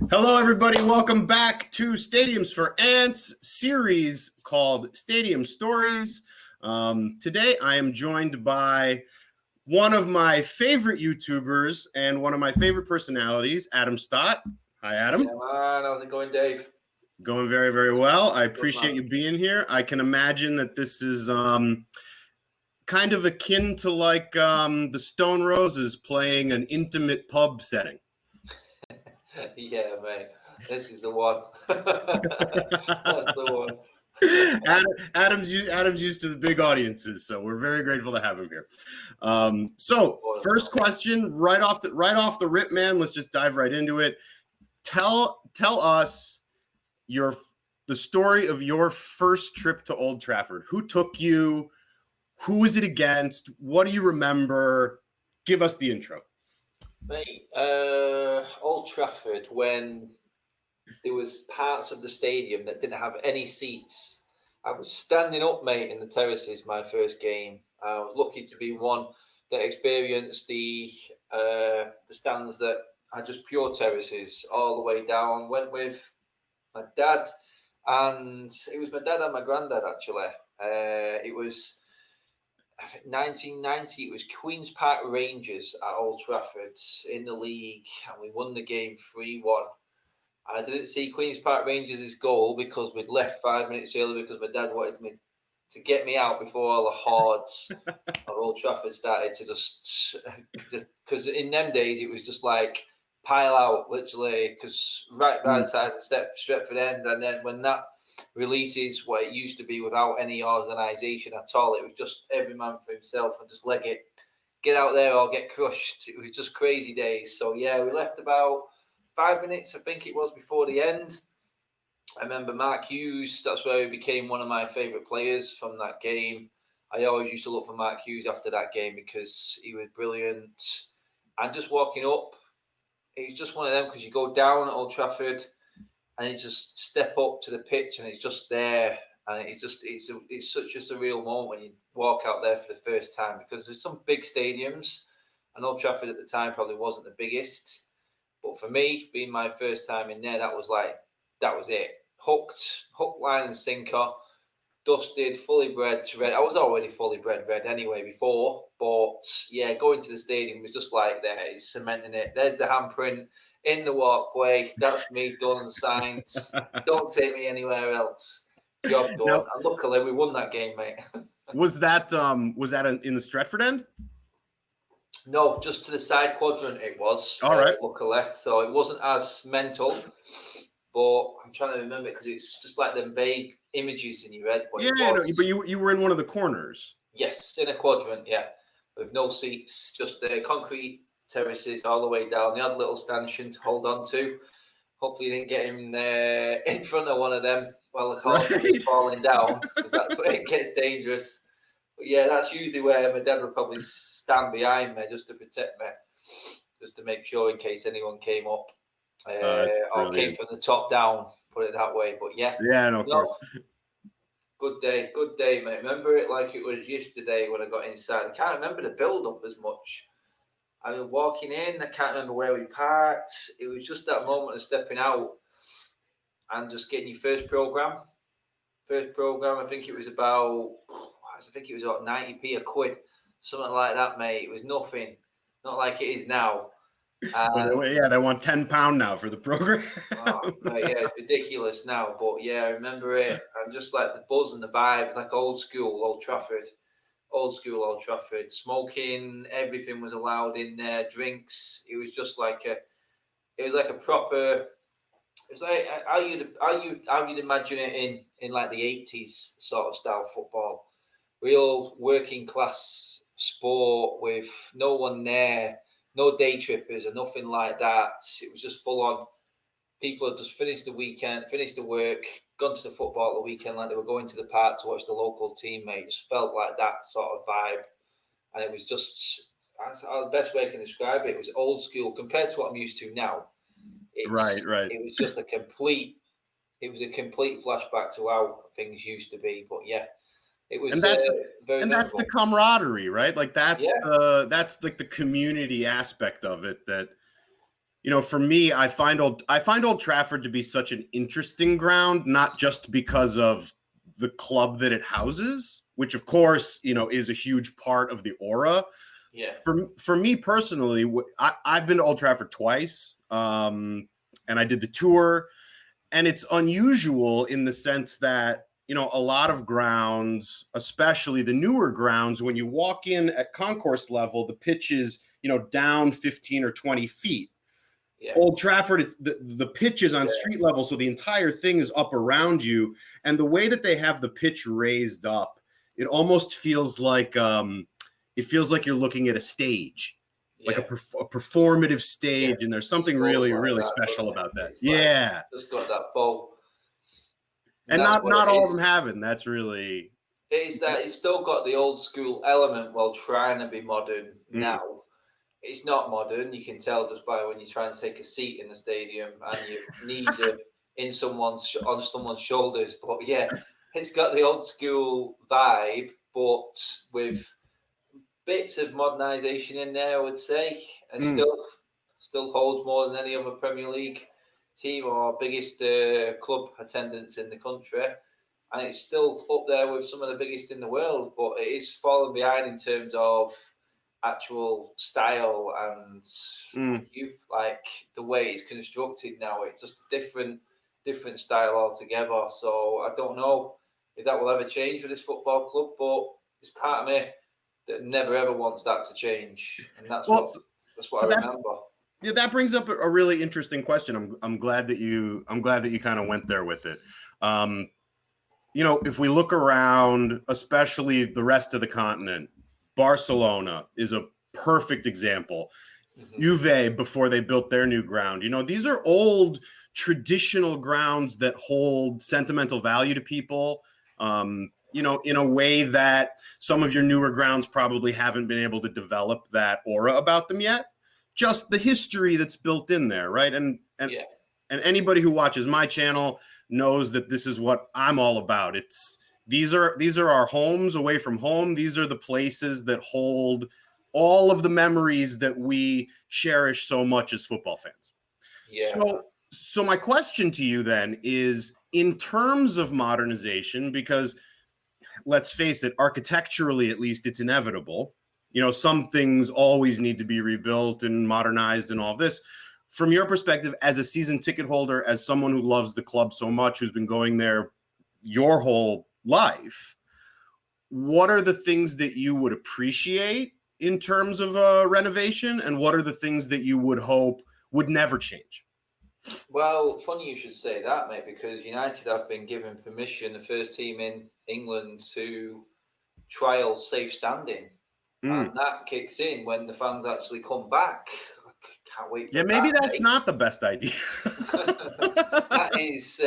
Hello, everybody. Welcome back to Stadiums for Ants series called Stadium Stories. Today, I am joined by one of my favorite YouTubers and one of my favorite personalities, Adam Stott. Hi, Adam. Yeah, man. How's it going, Dave? Going very, very well. I appreciate you being here. I can imagine that this is kind of akin to like the Stone Roses playing an intimate pub setting. Yeah, mate. This is the one. That's the one. Adam's used to the big audiences, so we're very grateful to have him here. So, first question, right off the rip, man. Let's just dive right into it. Tell us the story of your first trip to Old Trafford. Who took you? Who was it against? What do you remember? Give us the intro. Mate, Old Trafford, when there was parts of the stadium that didn't have any seats. I was standing up, mate, in the terraces my first game. I was lucky to be one that experienced the stands that are just pure terraces all the way down. Went with my dad, and it was my dad and my granddad, actually. It was 1990, it was Queen's Park Rangers at Old Trafford in the league, and we won the game 3-1. I didn't see Queen's Park Rangers' goal because we'd left 5 minutes early because my dad wanted me to get me out before all the hordes of Old Trafford started to just because in them days it was just like pile out, literally, because right by the side of the Stretford end, and then when that releases what it used to be without any organisation at all, it was just every man for himself and just leg it, get out there or get crushed. It was just crazy days. So yeah, we left about 5 minutes, I think it was, before the end. I remember Mark Hughes, that's where he became one of my favourite players from that game. I always used to look for Mark Hughes after that game because he was brilliant. And just walking up, he's just one of them, because you go down at Old Trafford and you just step up to the pitch and it's just there. And it's such a surreal moment when you walk out there for the first time, because there's some big stadiums, and Old Trafford at the time probably wasn't the biggest. But for me, being my first time in there, that was it. Hook, line and sinker, dusted, fully bred to red. I was already fully bred red anyway before, but yeah, going to the stadium was just like there, it's cementing it. There's the handprint in the walkway. That's me done, signed. Don't take me anywhere else. Job done. Now, and luckily, we won that game, mate. Was that in the Stretford end? No, just to the side quadrant it was. All right. Luckily. So it wasn't as mental, but I'm trying to remember, because it's just like them vague images in your head. But you were in one of the corners. Yes, in a quadrant, yeah. With no seats, just concrete terraces all the way down. They had a little stanchion to hold on to. Hopefully you didn't get him in front of one of them while the horse was falling down, because that's where it gets dangerous. But yeah, that's usually where my dad would probably stand behind me just to protect me, just to make sure in case anyone came up or came from the top down, put it that way. But yeah. Yeah, no, of course. Good day, mate. Remember it like it was yesterday when I got inside. I can't remember the build-up as much. I was walking in, I can't remember where we parked. It was just that moment of stepping out and just getting your first programme. I think it was about 90p a quid, something like that, mate. It was nothing, not like it is now. Yeah, they want £10 now for the program. Mate, yeah, it's ridiculous now, but yeah, I remember it, and just like the buzz and the vibe, like old school Old Trafford. Smoking, everything was allowed in there, drinks. It was just like a proper. It's like how you'd imagine it in like the 80s sort of style football. Real working class sport with no one there, no day trippers or nothing like that. It was just full on. People had just finished the weekend, finished the work, gone to the football at the weekend like they were going to the park to watch the local team, mate. It just felt like that sort of vibe. And it was just, that's the best way I can describe it. It was old school compared to what I'm used to now. Right. It was just a complete flashback to how things used to be. But yeah, it was that's the camaraderie, right? Like that's like the community aspect of it that, for me, I find Old Trafford to be such an interesting ground, not just because of the club that it houses, which of course, is a huge part of the aura. Yeah. For me personally, I've been to Old Trafford twice, and I did the tour, and it's unusual in the sense that, a lot of grounds, especially the newer grounds, when you walk in at concourse level, the pitch is, down 15 or 20 feet. Yeah. Old Trafford, the pitch is on street level, so the entire thing is up around you. And the way that they have the pitch raised up, it almost feels like you're looking at a stage, like a performative stage, and there's something really, really special about that. Yeah, just got that bowl, and not all of them have it. And that's really it's that it's still got the old school element while trying to be modern now. It's not modern. You can tell just by when you try and take a seat in the stadium and your knees are on someone's shoulders. But yeah, it's got the old school vibe, but with bits of modernisation in there, I would say, and still holds more than any other Premier League team or biggest club attendance in the country. And it's still up there with some of the biggest in the world, but it is falling behind in terms of actual style and like the way it's constructed now. It's just a different style altogether. So I don't know if that will ever change with this football club, but it's part of me that never ever wants that to change, and that's what I remember. Yeah, that brings up a really interesting question. I'm glad that you kind of went there with it. If we look around, especially the rest of the continent, Barcelona is a perfect example. Juve, before they built their new ground, these are old traditional grounds that hold sentimental value to people, in a way that some of your newer grounds probably haven't been able to develop that aura about them yet. Just the history that's built in there, right? And anybody who watches my channel knows that this is what I'm all about. These are our homes away from home. These are the places that hold all of the memories that we cherish so much as football fans. Yeah. So my question to you then is, in terms of modernization, because let's face it, architecturally at least, it's inevitable. Some things always need to be rebuilt and modernized and all this. From your perspective, as a season ticket holder, as someone who loves the club so much, who's been going there your whole life, what are the things that you would appreciate in terms of renovation, and what are the things that you would hope would never change? Well, funny you should say that, mate, because United have been given permission, the first team in England, to trial safe standing. And that kicks in when the fans actually come back. I can't wait for that. Yeah, maybe that's not the best idea. That is,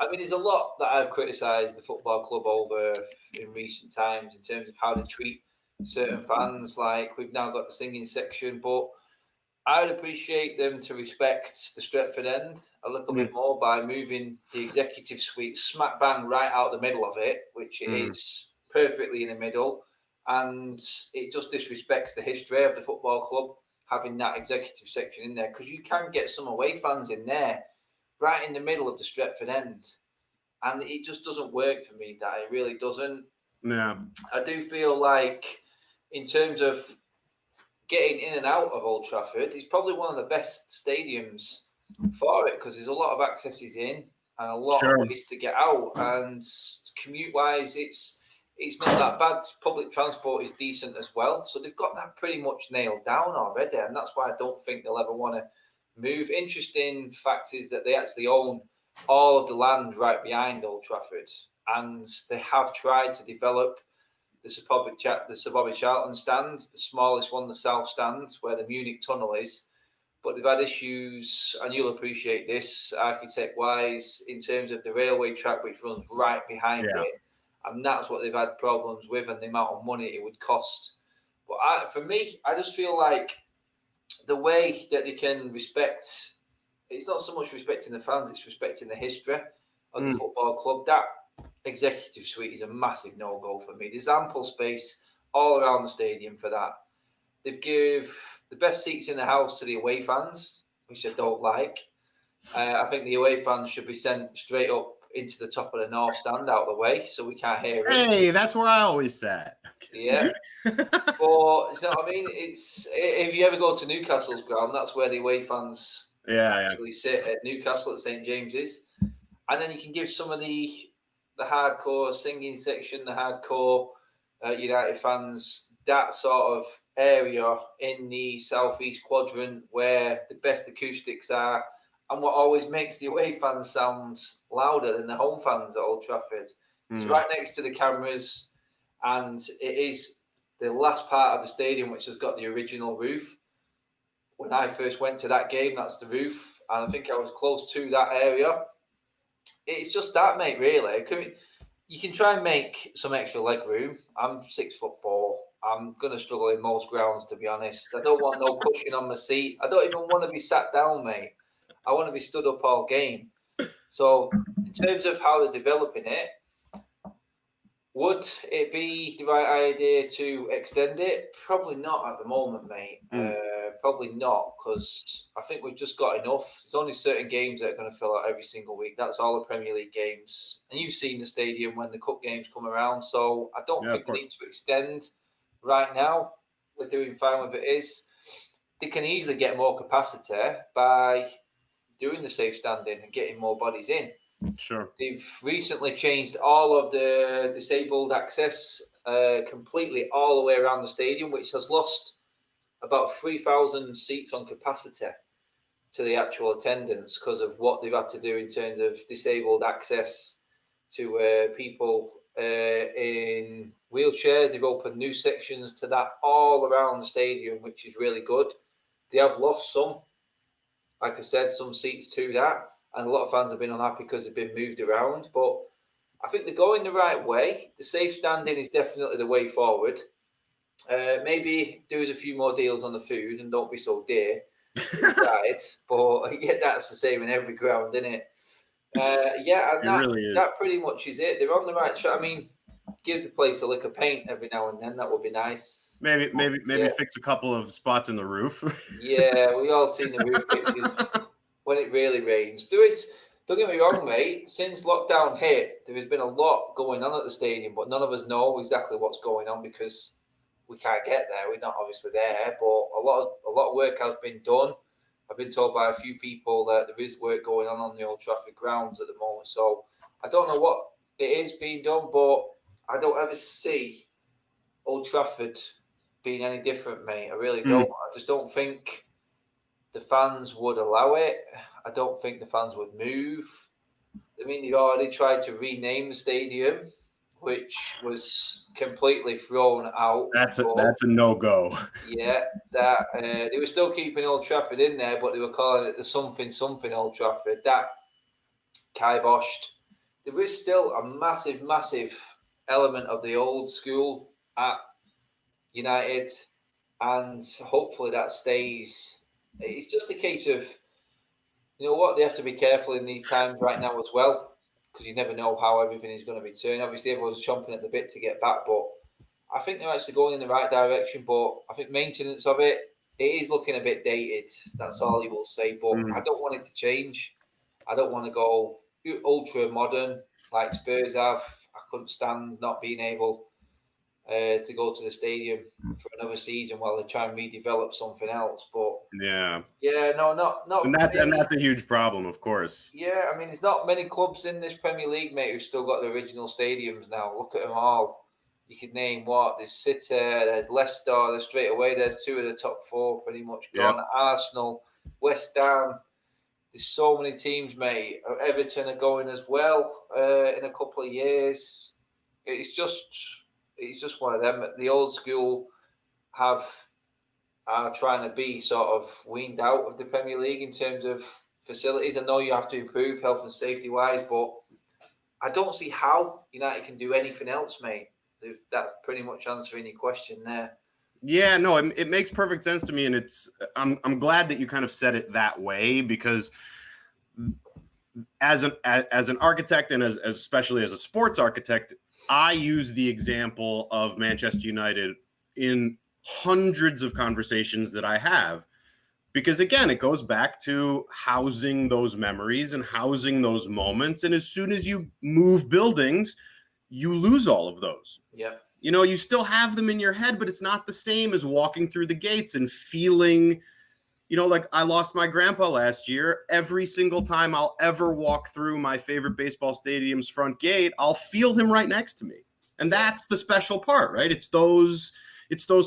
I mean, there's a lot that I've criticised the football club over in recent times in terms of how they treat certain fans. Like, we've now got the singing section, but I would appreciate them to respect the Stretford end a little bit more by moving the executive suite smack bang right out the middle of it, which it is perfectly in the middle. And it just disrespects the history of the football club having that executive section in there, because you can get some away fans in there right in the middle of the Stretford end. And it just doesn't work for me, that it really doesn't. Yeah. I do feel like, in terms of getting in and out of Old Trafford, it's probably one of the best stadiums for it, because there's a lot of accesses in and a lot of ways to get out. And commute-wise, it's not that bad. Public transport is decent as well. So they've got that pretty much nailed down already. And that's why I don't think they'll ever want to move. Interesting fact is that they actually own all of the land right behind Old Trafford. And they have tried to develop the Sir Bobby Charlton stand, the smallest one, the south stand, where the Munich tunnel is. But they've had issues, and you'll appreciate this, architect-wise, in terms of the railway track, which runs right behind it. And that's what they've had problems with, and the amount of money it would cost. But for me, I just feel like the way that they can respect, it's not so much respecting the fans, it's respecting the history of the football club. That executive suite is a massive no-go for me. There's ample space all around the stadium for that. they've give the best seats in the house to the away fans, which I don't like. I think the away fans should be sent straight up into the top of the north stand out of the way so we can't hear it. Hey, that's where I always sat. Yeah. But you know what I mean? It's if you ever go to Newcastle's ground, that's where the away fans actually sit at Newcastle at St James's. And then you can give some of the hardcore singing section, the hardcore United fans, that sort of area in the southeast quadrant where the best acoustics are, and what always makes the away fans sound louder than the home fans at Old Trafford. It's right next to the cameras, and it is the last part of the stadium which has got the original roof. When I first went to that game, that's the roof, and I think I was close to that area. It's just that, mate, really. You can try and make some extra leg room. I'm 6'4". I'm going to struggle in most grounds, to be honest. I don't want no cushion on my seat. I don't even want to be sat down, mate. I want to be stood up all game. So in terms of how they're developing it, would it be the right idea to extend it? Probably not at the moment, mate. Probably not, because I think we've just got enough. There's only certain games that are going to fill out every single week. That's all the Premier League games. And you've seen the stadium when the cup games come around. So I don't think we need to extend right now. We're doing fine with it is. They can easily get more capacity by doing the safe standing and getting more bodies in. Sure. They've recently changed all of the disabled access completely all the way around the stadium, which has lost about 3,000 seats on capacity to the actual attendance because of what they've had to do in terms of disabled access to people in wheelchairs. They've opened new sections to that all around the stadium, which is really good. They have lost some, like I said, some seats to that. And a lot of fans have been unhappy because they've been moved around. But I think they're going the right way. The safe standing is definitely the way forward. Maybe do us a few more deals on the food and don't be so dear inside. But yeah, that's the same in every ground, isn't it? And that pretty much is it. They're on the right track. I mean, give the place a lick of paint every now and then. That would be nice. Maybe fix a couple of spots in the roof. Yeah, we all seen the roof pictures. When it really rains. Don't get me wrong, mate, since lockdown hit, there has been a lot going on at the stadium, but none of us know exactly what's going on because we can't get there. We're not obviously there, but a lot of work has been done. I've been told by a few people that there is work going on the Old Trafford grounds at the moment. So I don't know what it is being done, but I don't ever see Old Trafford being any different, mate. I really don't. I just don't think the fans would allow it. I don't think the fans would move. I mean, they've already tried to rename the stadium, which was completely thrown out. That's a no-go. Yeah, that they were still keeping Old Trafford in there, but they were calling it the something Old Trafford. That kiboshed. There is still a massive element of the old school at United, and hopefully that stays. It's just a case of, you know what, they have to be careful in these times right now as well, because you never know how everything is going to be turned. Obviously, everyone's chomping at the bit to get back, but I think they're actually going in the right direction. But I think maintenance of it is looking a bit dated. That's all you will say. But I don't want it to change. I don't want to go ultra modern like Spurs have. I couldn't stand not being able to go to the stadium for another season while they try and redevelop something else. But not. And that's a huge problem, of course. Yeah, I mean, there's not many clubs in this Premier League, mate, who've still got the original stadiums now. Look at them all. You could name what? There's City, there's Leicester. There's straight away. There's two of the top four pretty much gone. Yep. Arsenal, West Ham. There's so many teams, mate. Everton are going as well in a couple of years. It's just one of them. The old school are trying to be sort of weaned out of the Premier League in terms of facilities. I know you have to improve health and safety wise, but I don't see how United can do anything else, mate. That's pretty much answering your question there. Yeah, no, it makes perfect sense to me, and I'm glad that you kind of said it that way, because as an architect and as especially as a sports architect, I use the example of Manchester United in hundreds of conversations that I have, because again, it goes back to housing those memories and housing those moments. And as soon as you move buildings, you lose all of those. Yeah. You know, you still have them in your head, but it's not the same as walking through the gates and feeling, you know, like I lost my grandpa last year. Every single time I'll ever walk through my favorite baseball stadium's front gate, I'll feel him right next to me. And that's the special part, right? It's those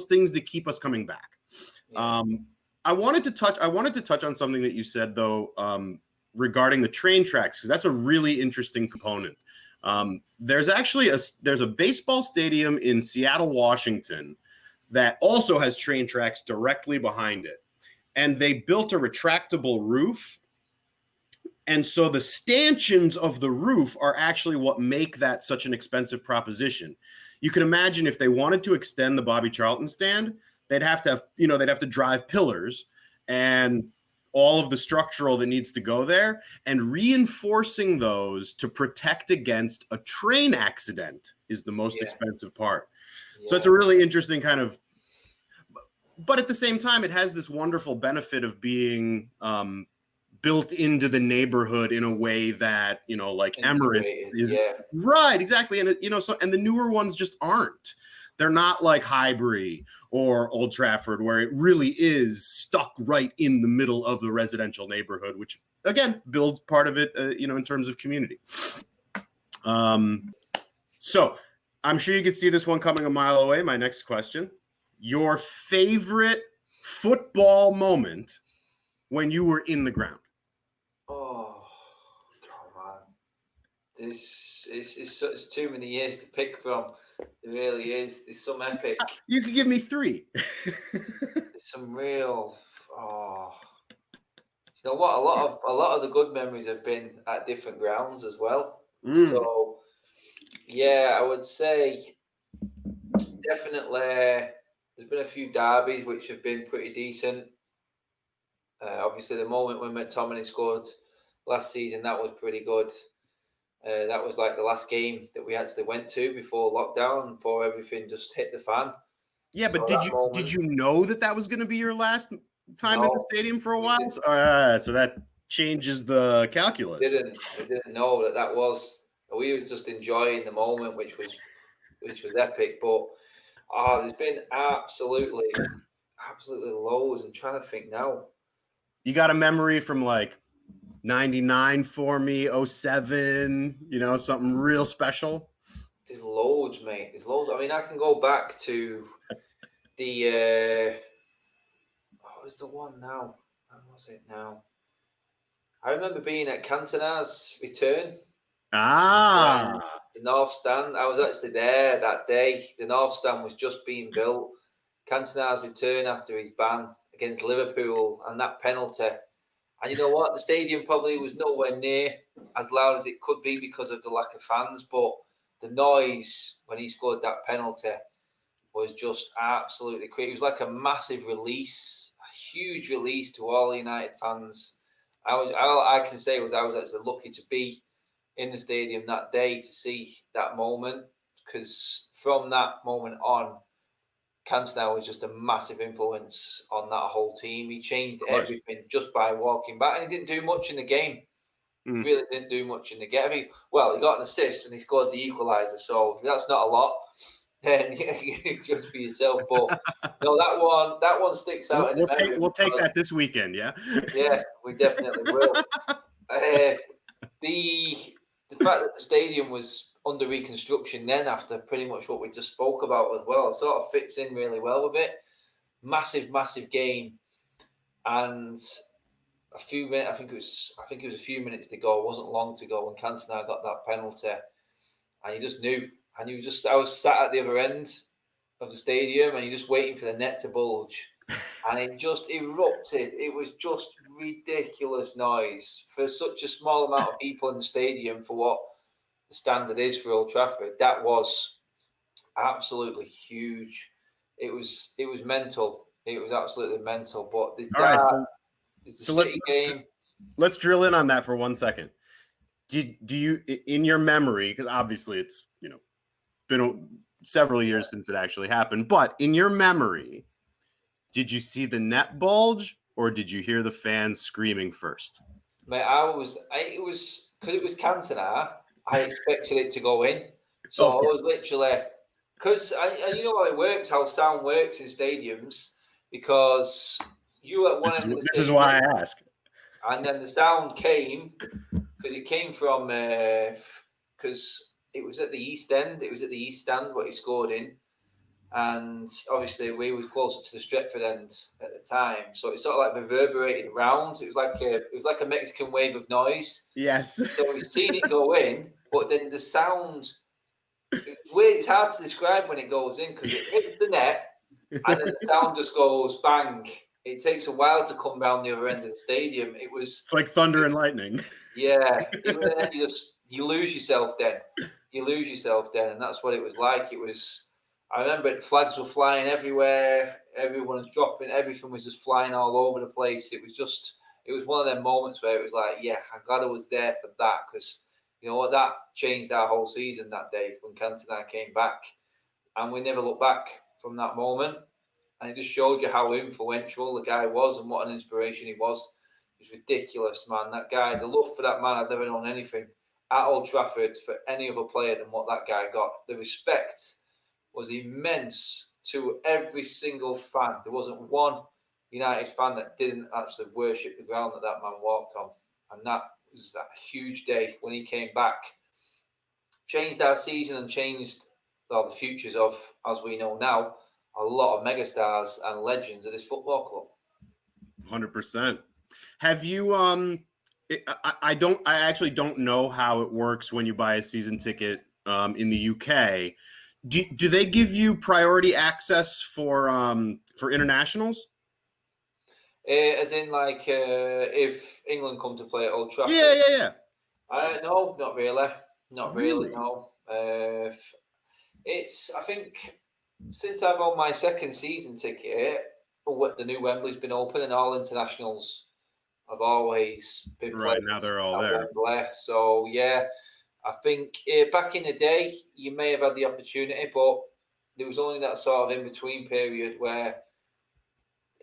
things that keep us coming back. Yeah. I wanted to touch on something that you said though, regarding the train tracks, because that's a really interesting component. There's actually there's a baseball stadium in Seattle, Washington, that also has train tracks directly behind it. And they built a retractable roof. And so the stanchions of the roof are actually what make that such an expensive proposition. You can imagine if they wanted to extend the Bobby Charlton stand, they'd have to drive pillars and all of the structural that needs to go there, and reinforcing those to protect against a train accident is the most expensive part. So it's a really interesting kind of, but at the same time, it has this wonderful benefit of being built into the neighborhood in a way that, you know, like Emirates is. Right, exactly. And, you know, and the newer ones just aren't. They're not like Highbury or Old Trafford, where it really is stuck right in the middle of the residential neighborhood, which, again, builds part of it, you know, in terms of community. So I'm sure you could see this one coming a mile away. My next question: your favorite football moment when you were in the ground? Oh, come on. This is too many years to pick from. It really is. There's some epic. You could give me 3. There's some real. Oh, you know what? A lot of the good memories have been at different grounds as well. So, yeah, I would say definitely. There's been a few derbies which have been pretty decent. Obviously, the moment when McTominay scored last season, that was pretty good. That was like the last game that we actually went to before lockdown, before everything just hit the fan. Yeah, but did you know that was going to be your last time in the stadium for a while? So that changes the calculus. We didn't know that was. We was just enjoying the moment, which was epic. But there's been absolutely loads. I'm trying to think now. You got a memory from like 99 for me, 07, you know, something real special? There's loads, mate. There's loads. I mean, I can go back to the what was the one now? When was it now? I remember being at Cantona's return. The North Stand. I was actually there that day. The North Stand was just being built. Cantona's return after his ban against Liverpool and that penalty. And you know what? The stadium probably was nowhere near as loud as it could be because of the lack of fans. But the noise when he scored that penalty was just absolutely crazy. It was like a massive release, a huge release to all United fans. All I can say was I was actually lucky to be in the stadium that day to see that moment, because from that moment on, Cantona was just a massive influence on that whole team. He changed everything just by walking back, and he didn't do much in the game. Really didn't do much in the game. I mean, well, he got an assist and he scored the equaliser, so if that's not a lot, then you judge for yourself. But no, that one sticks out. We'll take that this weekend, yeah. Yeah, we definitely will. The fact that the stadium was under reconstruction then, after pretty much what we just spoke about as well, it sort of fits in really well with it. Massive game, and a few minutes. I think it was a few minutes to go. It wasn't long to go when Cantona got that penalty, and you just knew. And I was sat at the other end of the stadium, and you're just waiting for the net to bulge. And it just erupted. It was just ridiculous noise for such a small amount of people in the stadium for what the standard is for Old Trafford. That was absolutely huge. It was mental. It was absolutely mental. But the City game. Let's drill in on that for 1 second. Do you, in your memory, because obviously it's, you know, been several years since it actually happened. But in your memory, did you see the net bulge or did you hear the fans screaming first? Mate, it was because it was Cantona. I expected it to go in, so I was literally because you know how it works, how sound works in stadiums, because you at one end of the This is stadium, why I ask. and then the sound came because it came from because it was at the East End. It was at the East Stand what he scored in, and obviously we were closer to the Stretford end at the time, so it sort of like reverberated around. It was like a Mexican wave of noise. Yes. So we've seen it go in, but then the sound. It's weird. It's hard to describe when it goes in because it hits the net, and then the sound just goes bang. It takes a while to come down the other end of the stadium. It's like thunder and lightning. Yeah, you lose yourself then. You lose yourself then, and that's what it was like. I remember it, flags were flying everywhere. Everyone was dropping. Everything was just flying all over the place. It was one of them moments where it was like, yeah, I'm glad I was there for that because you know what, that changed our whole season that day when Cantona came back, and we never looked back from that moment. And it just showed you how influential the guy was and what an inspiration he was. It's ridiculous, man. That guy, the love for that man, I've never known anything at Old Trafford for any other player than what that guy got. The respect was immense to every single fan. There wasn't one United fan that didn't actually worship the ground that man walked on. And that was a huge day when he came back. Changed our season and changed the futures of, as we know now, a lot of megastars and legends of this football club. 100%. Have you I actually don't know how it works when you buy a season ticket in the UK. Do they give you priority access for internationals? As in, like, if England come to play at Old Trafford? Yeah. No, not really. Not really, Really? no. I think, since I've on my second season ticket, the new Wembley's been open and all internationals have always been Right, played now they're all at there. Wembley. So, yeah, I think back in the day, you may have had the opportunity, but there was only that sort of in-between period where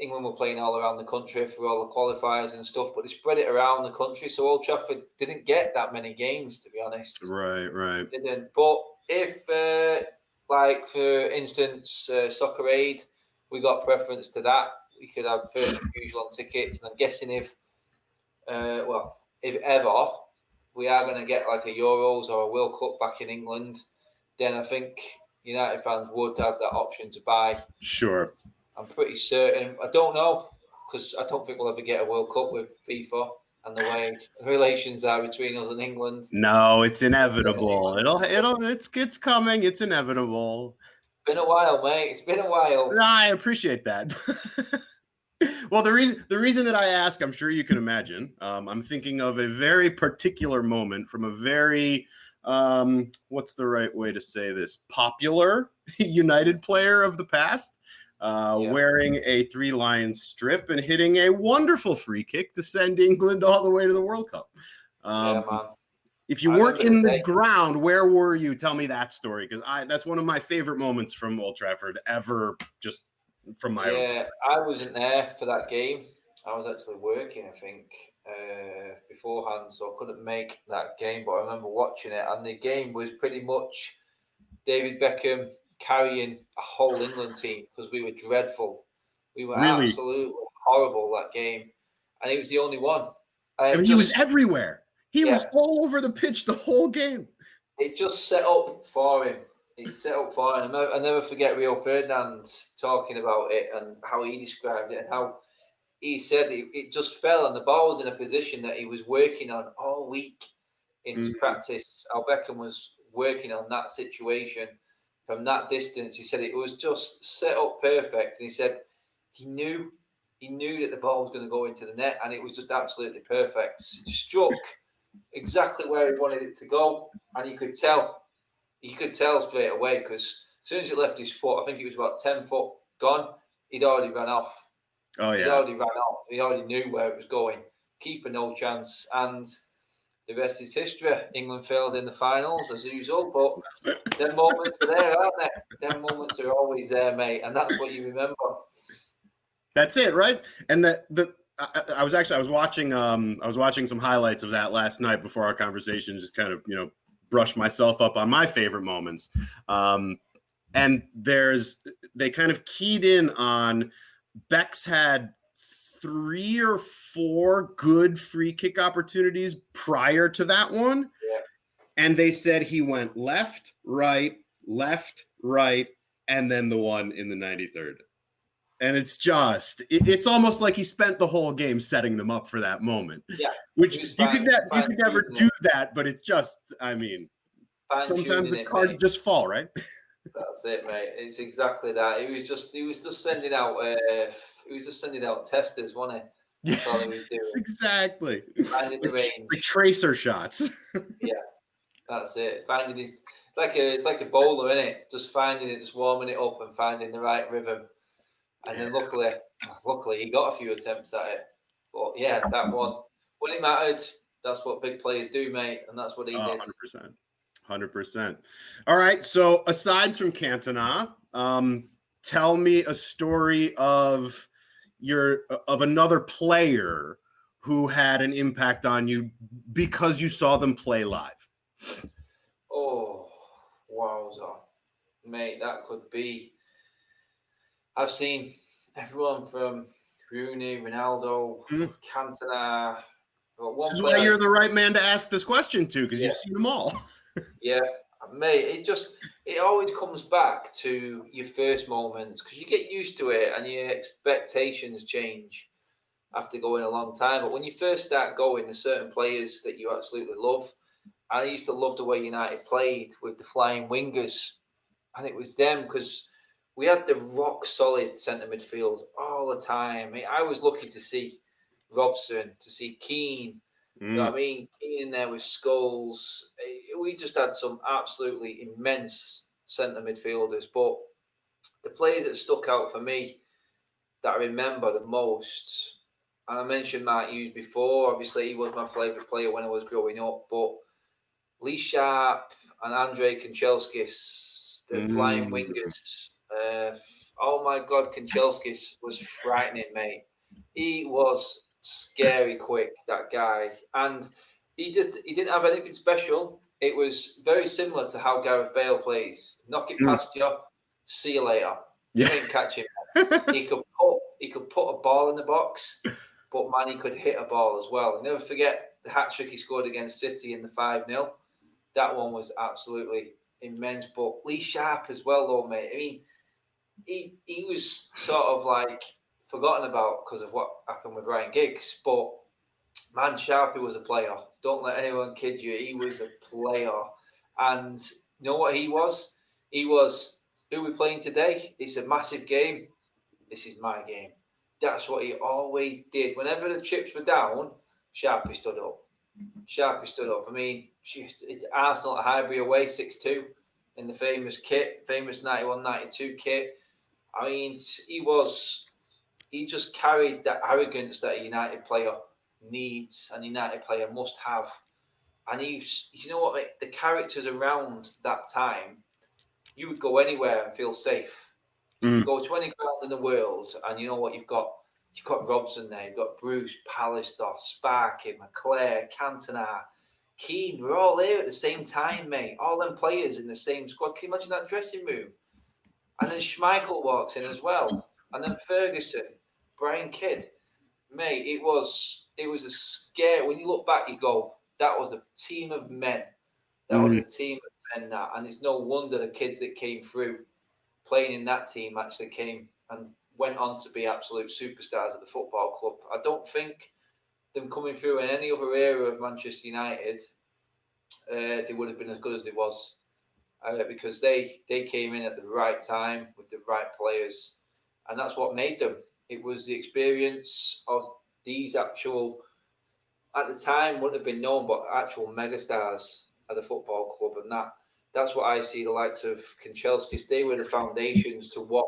England were playing all around the country for all the qualifiers and stuff, but they spread it around the country. So Old Trafford didn't get that many games, to be honest. Right. Didn't. But if, like, for instance, Soccer Aid, we got preference to that. We could have first refusal on tickets. And I'm guessing if ever we are going to get like a Euros or a World Cup back in England, then I think United fans would have that option to buy. Sure. I'm pretty certain. I don't know because I don't think we'll ever get a World Cup with FIFA and the way relations are between us and England. No, it's inevitable. It's coming. It's inevitable. Been a while, mate. It's been a while. I appreciate that. Well, the reason that I ask, I'm sure you can imagine. I'm thinking of a very particular moment from a very what's the right way to say this? Popular United player of the past, wearing a 3 Lions strip and hitting a wonderful free kick to send England all the way to the World Cup. Yeah, man. If you weren't in the ground, where were you? Tell me that story, because that's one of my favorite moments from Old Trafford ever. Just from my own. I wasn't there for that game. I was actually working, I think, beforehand, so I couldn't make that game. But I remember watching it, and the game was pretty much David Beckham carrying a whole England team because we were dreadful. We were absolutely horrible that game, and he was the only one. He was everywhere. He was all over the pitch the whole game. It just set up for him. It's set up for him. I never forget Rio Ferdinand talking about it and how he described it and how he said it just fell and the ball was in a position that he was working on all week in his practice. Al Beckham was working on that situation from that distance. He said it was just set up perfect. And he said he knew that the ball was going to go into the net and it was just absolutely perfect. Struck exactly where he wanted it to go, and you could tell straight away because as soon as it left his foot, I think it was about 10 foot gone, he'd already ran off. He already knew where it was going. Keeper no chance. And the rest is history. England failed in the finals as usual, but them moments are there, aren't they? Them moments are always there, mate, and that's what you remember. That's it, right? And I was watching some highlights of that last night before our conversation, just kind of brush myself up on my favorite moments. And they kind of keyed in on Beck's had 3 or 4 good free kick opportunities prior to that one. Yeah. And they said he went left, right, and then the one in the 93rd. And it's almost like he spent the whole game setting them up for that moment. Yeah. Which you could never do that, but it's just, I mean, sometimes the cards just fall, right? That's it, mate. It's exactly that. He was just sending out testers, wasn't he? That's all he was doing. Exactly. Finding the range. Like tracer shots. Yeah, that's it. Finding it's like a bowler, isn't it? Just finding it, just warming it up and finding the right rhythm. And then luckily he got a few attempts at it. But yeah, that one, when it mattered, that's what big players do, mate. And that's what he did. 100%. All right. So aside from Cantona, tell me a story of another player who had an impact on you because you saw them play live. Oh, wowza. Mate, that could be. I've seen everyone from Rooney, Ronaldo, Cantona. This is why you're the right man to ask this question to, because you've seen them all. Yeah, mate, it always comes back to your first moments because you get used to it and your expectations change after going a long time. But when you first start going, there's certain players that you absolutely love. And I used to love the way United played with the flying wingers. And it was them because we had the rock solid centre midfield all the time. I was lucky to see Robson, to see Keane. You know what I mean? Keane in there with Scholes. We just had some absolutely immense centre midfielders. But the players that stuck out for me that I remember the most, and I mentioned Mark Hughes before, obviously he was my favourite player when I was growing up, but Lee Sharp and Andrei Kanchelskis, the flying wingers. Oh my God, Kanchelskis was frightening, mate. He was scary quick, that guy. And he didn't have anything special. It was very similar to how Gareth Bale plays. Knock it past you, see you later. You ain't catch him. He could put a ball in the box, but man, he could hit a ball as well. I'll never forget the hat-trick he scored against City in the 5-0. That one was absolutely immense. But Lee Sharp as well, though, mate. I mean, he was sort of like forgotten about because of what happened with Ryan Giggs. But man, Sharpie was a player. Don't let anyone kid you. He was a player. And you know what he was? He was, who are we playing today? It's a massive game. This is my game. That's what he always did. Whenever the chips were down, Sharpie stood up. Sharpie stood up. I mean, Arsenal at Highbury away 6-2 in the famous 91-92 kit. I mean, he just carried that arrogance that a United player needs and a United player must have. And you know what, mate? The characters around that time, you would go anywhere and feel safe. You could go to any ground in the world, and you know what? You've got Robson there, you've got Bruce, Pallister, Sparky, McClare, Cantona, Keane. We're all there at the same time, mate. All them players in the same squad. Can you imagine that dressing room? And then Schmeichel walks in as well, and then Ferguson, Brian Kidd. Mate, it was a scare. When you look back, you go, that was a team of men. That was a team of men, and it's no wonder the kids that came through playing in that team actually came and went on to be absolute superstars at the football club. I don't think them coming through in any other era of Manchester United, they would have been as good as they was because they came in at the right time with the right players, and that's what made them. It was the experience of these actual, at the time, wouldn't have been known, but actual megastars at the football club, and that's what I see the likes of Kanchelskis. They were the foundations to what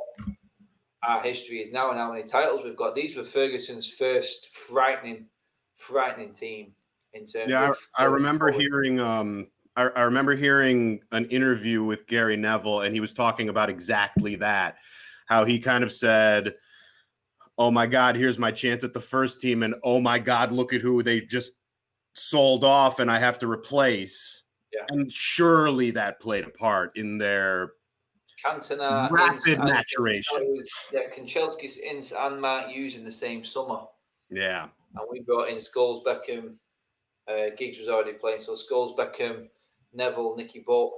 our history is now and how many titles we've got. These were Ferguson's first frightening team in terms Yeah, of. I remember hearing I remember hearing an interview with Gary Neville, and he was talking about exactly that. How he kind of said, "Oh my God, here's my chance at the first team," and "Oh my God, look at who they just sold off, and I have to replace." Yeah. And surely that played a part in their Cantona, Ince, rapid and maturation. Kanchelskis, Ince, and Mark Hughes in the same summer. Yeah. And we brought in Scholes, Beckham. Giggs was already playing, so Scholes, Beckham, Neville, Nicky Butt.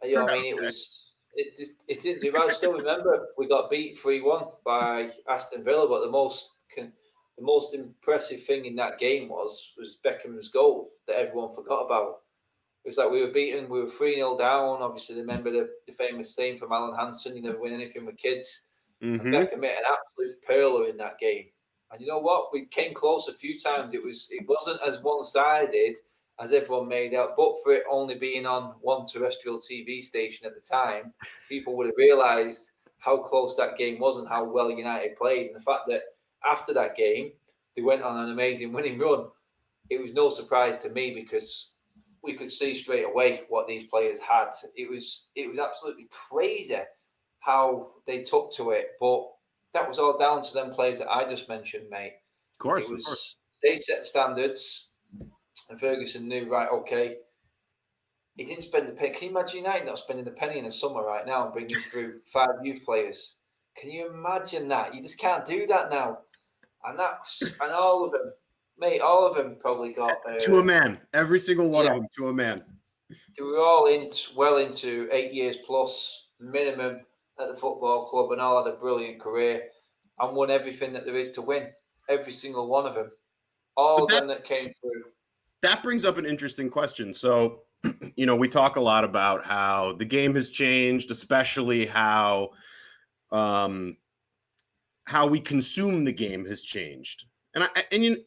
You know what I mean? It was it didn't do bad. I still remember we got beat 3-1 by Aston Villa, but the most impressive thing in that game was Beckham's goal that everyone forgot about. It was like we were beaten, we were 3-0 down. Obviously, remember the famous saying from Alan Hansen, you never win anything with kids. And Beckham made an absolute pearler in that game. And you know what? We came close a few times. It wasn't as one-sided as everyone made out, but for it only being on one terrestrial TV station at the time, people would have realised how close that game was and how well United played. And the fact that after that game, they went on an amazing winning run, it was no surprise to me because we could see straight away what these players had. It was absolutely crazy how they took to it, but that was all down to them players that I just mentioned, mate. Of course, It was, of course. they set standards, and Ferguson knew, right, okay, he didn't spend the penny. Can you imagine United not spending the penny in the summer right now and bringing through 5 youth players? Can you imagine that? You just can't do that now. And all of them, mate, all of them probably got to a man. Every single one of them to a man. They were all well into 8 years plus minimum at the football club, and all had a brilliant career and won everything that there is to win. Every single one of them, all of them that came through. That brings up an interesting question. So, we talk a lot about how the game has changed, especially how we consume the game has changed. And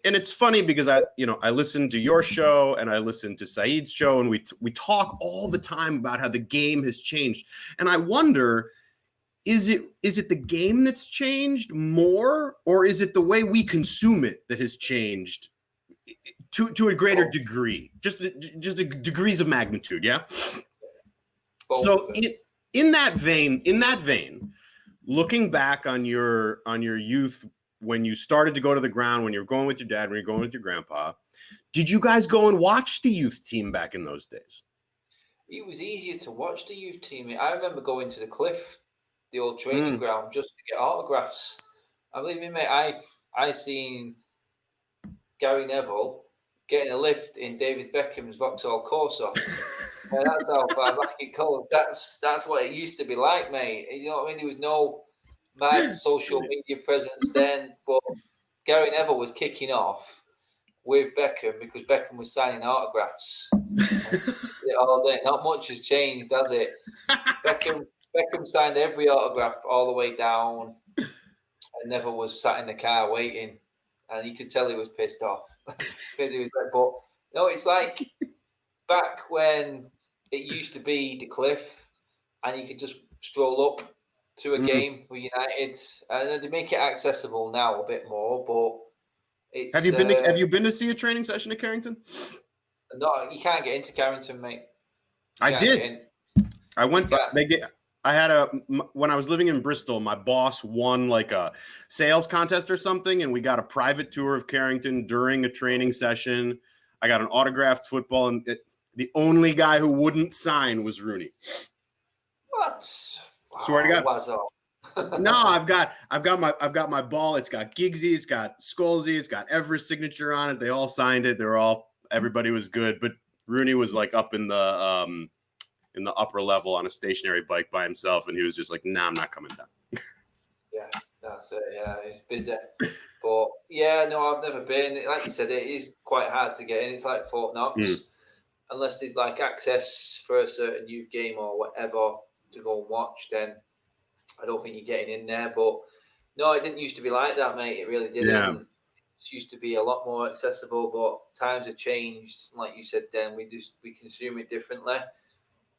it's funny because I listen to your show and I listen to Saeed's show, and we talk all the time about how the game has changed. And I wonder, is it the game that's changed more, or is it the way we consume it that has changed to a greater degree? Just degrees of magnitude, yeah. So in that vein, looking back on your youth, when you started to go to the ground, when you were going with your dad, when you're going with your grandpa, did you guys go and watch the youth team back in those days? It was easier to watch the youth team. I remember going to the Cliff, the old training ground, just to get autographs. I believe me, mate, I seen Gary Neville getting a lift in David Beckham's Vauxhall Corsa. That's how far back it goes. That's what it used to be like, mate. You know what I mean? There was no mad social media presence then, but Gary Neville was kicking off with Beckham because Beckham was signing autographs. All day. Not much has changed, has it? Beckham signed every autograph all the way down, and Neville was sat in the car waiting, and you could tell he was pissed off. But no, it's like back when it used to be the Cliff, and you could just stroll up to a game with United, and they make it accessible now a bit more. But it's, have you been to see a training session at Carrington? No, you can't get into Carrington, mate. I did. I went. When I was living in Bristol, my boss won like a sales contest or something, and we got a private tour of Carrington during a training session. I got an autographed football, and the only guy who wouldn't sign was Rooney. What? Swear to God. No, I've got my ball. It's got Giggsy, it's got Scholesy, it's got Ever's signature on it. They all signed it. Everybody was good, but Rooney was like up in the upper level on a stationary bike by himself, and he was just like, "Nah, I'm not coming down." Yeah, that's it. Yeah, it's busy. But yeah, no, I've never been. Like you said, it is quite hard to get in. It's like Fort Knox. Unless there's like access for a certain youth game or whatever to go and watch, then I don't think you're getting in there. But no, it didn't used to be like that, mate. It really didn't. Yeah. It used to be a lot more accessible, but times have changed. Like you said, then we consume it differently.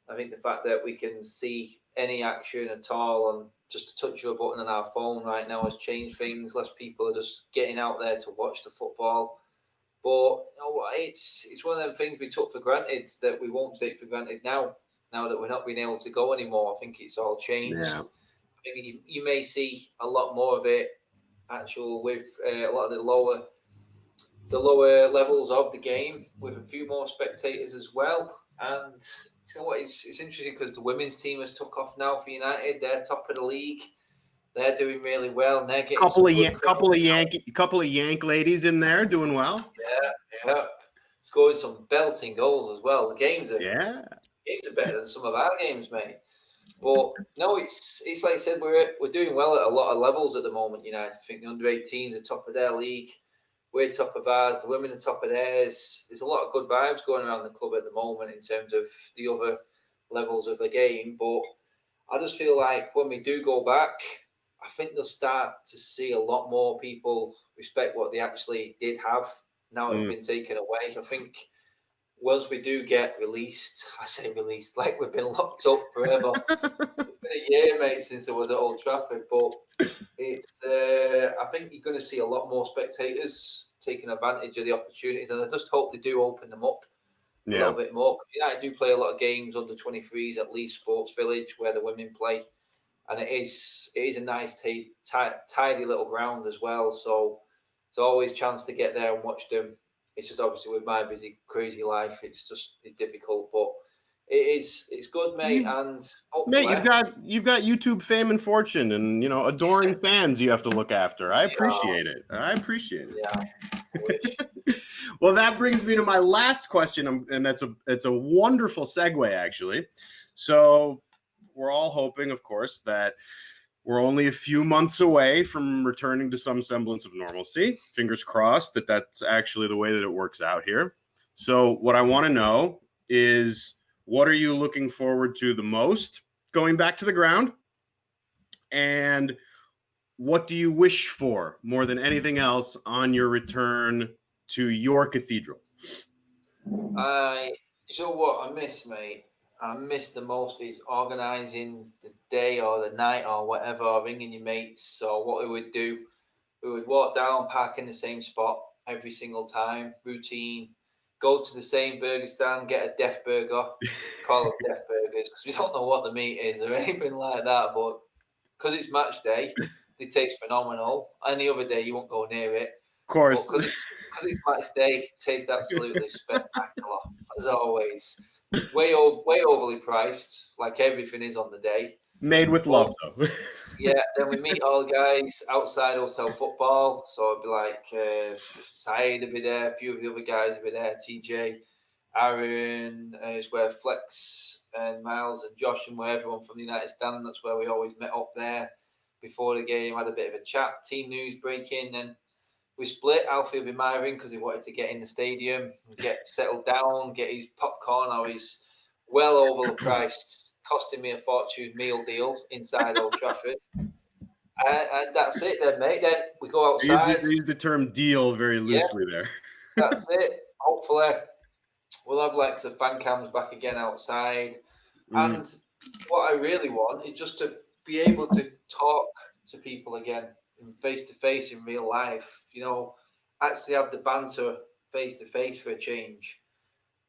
I think the fact that we can see any action at all on just a touch of a button on our phone right now has changed things. Less people are just getting out there to watch the football. But it's one of them things we took for granted that we won't take for granted now. Now that we're not being able to go anymore, I think it's all changed. Yeah. I think you may see a lot more of it with a lot of the lower levels of the game with a few more spectators as well. And you know what? It's interesting because the women's team has took off now for United. They're top of the league. They're doing really well. And they're getting Couple of Yank ladies in there doing well. Yeah. Scoring some belting goals as well. The games are better than some of our games, mate. But no, it's like I said, we're doing well at a lot of levels at the moment. United. I think the under-18s are top of their league. We're top of ours. The women are top of theirs. There's a lot of good vibes going around the club at the moment in terms of the other levels of the game. But I just feel like when we do go back, I think they'll start to see a lot more people respect what they actually did have. Now it's been taken away. I think once we do get released, I say released like we've been locked up forever. It's been a year, mate, since I was at Old Trafford, but it's. I think you're going to see a lot more spectators taking advantage of the opportunities, and I just hope they do open them up a little bit more. I do play a lot of games under 23s at Leeds Sports Village where the women play, and it is a nice, tidy little ground as well. So it's always a chance to get there and watch them. It's just obviously with my busy, crazy life, it's difficult, but it's good, mate. And hopefully, mate, you've got YouTube fame and fortune, and adoring fans you have to look after. I appreciate it. Yeah. I wish. Well, that brings me to my last question, and it's a wonderful segue, actually. So we're all hoping, of course, that we're only a few months away from returning to some semblance of normalcy. Fingers crossed that that's actually the way that it works out here. So what I want to know is, what are you looking forward to the most going back to the ground? And what do you wish for more than anything else on your return to your cathedral? You know what I miss, mate? I miss the most is organising the day or the night or whatever, or ringing your mates. So what we would do, we would walk down, park in the same spot every single time, routine, go to the same burger stand, get a Death Burger, call them Death Burgers, because we don't know what the meat is or anything like that. But because it's match day, they taste phenomenal. Any other day, you won't go near it. Of course. Because it's match day, it tastes absolutely spectacular, as always. Way overly priced, like everything is on the day. Made with love, though. Yeah, then we meet all the guys outside hotel football. So it'd be like Saeed would be there, a few of the other guys would be there, TJ, Aaron, is where Flex and Miles and Josh and where everyone from the United Stand, that's where we always met up there before the game, had a bit of a chat, team news breaking, then we split. Alfie would be my ring because he wanted to get in the stadium, get settled down, get his popcorn or his well overpriced, costing me a fortune meal deal inside Old Trafford. And that's it then, mate. Then we go outside. Use the term deal very loosely there. That's it. Hopefully we'll have like the fan cams back again outside. And what I really want is just to be able to talk to people again face to face in real life, actually have the banter face to face for a change.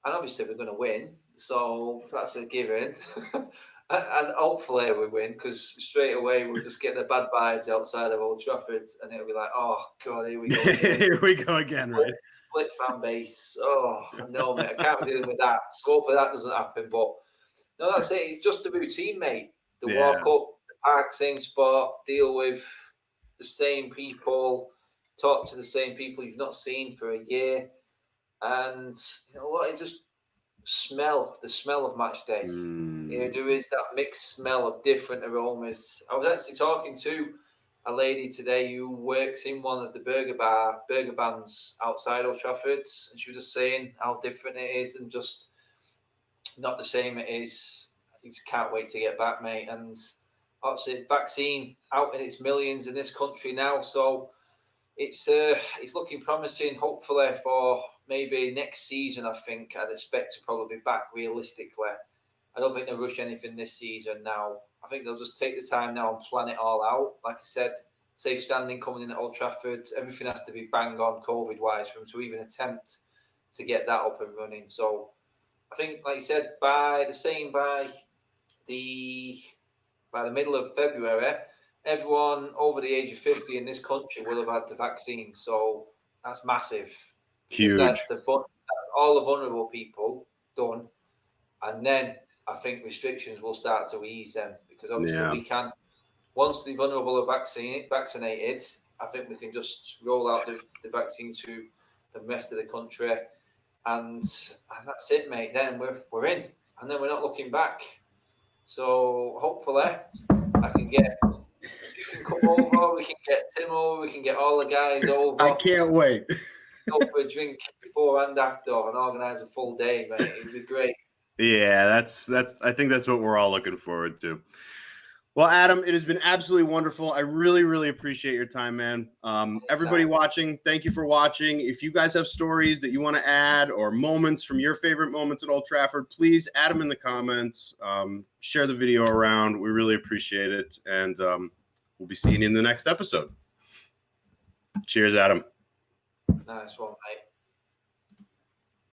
And obviously we're going to win, so that's a given. And hopefully we win, because straight away we'll just get the bad vibes outside of Old Trafford, and it'll be like, oh god, here we go again. Here we go again, right? Split fan base. Oh no, mate, I can't be dealing with that. So hopefully that doesn't happen. But no, that's it. It's just a routine, mate. Walk up, the park, same spot, deal with the same people, talk to the same people you've not seen for a year, and you know what? It just the smell of match day. There is that mixed smell of different aromas. I was actually talking to a lady today who works in one of the burger vans outside Old Trafford, and she was just saying how different it is and just not the same it is. I just can't wait to get back, mate. And obviously, vaccine out in its millions in this country now, so it's looking promising. Hopefully for maybe next season, I think I'd expect to probably be back realistically. I don't think they'll rush anything this season now. I think they'll just take the time now and plan it all out. Like I said, safe standing coming in at Old Trafford. Everything has to be bang on COVID-wise for them to even attempt to get that up and running. So I think, like you said, by the middle of February, everyone over the age of 50 in this country will have had the vaccine. So that's massive. Huge. That's all the vulnerable people done. And then I think restrictions will start to ease then, because obviously we can, once the vulnerable are vaccinated, I think we can just roll out the vaccine to the rest of the country. And that's it, mate. Then we're in. And then we're not looking back. So hopefully you can come over, we can get Tim over, we can get all the guys over. I can't wait. Go for a drink before and after and organise a full day, mate. It'd be great. Yeah, that's I think that's what we're all looking forward to. Well, Adam, it has been absolutely wonderful. I really, really appreciate your time, man. Everybody watching, thank you for watching. If you guys have stories that you want to add or moments from your favorite moments at Old Trafford, please add them in the comments. Share the video around. We really appreciate it. And we'll be seeing you in the next episode. Cheers, Adam. Nice one, mate.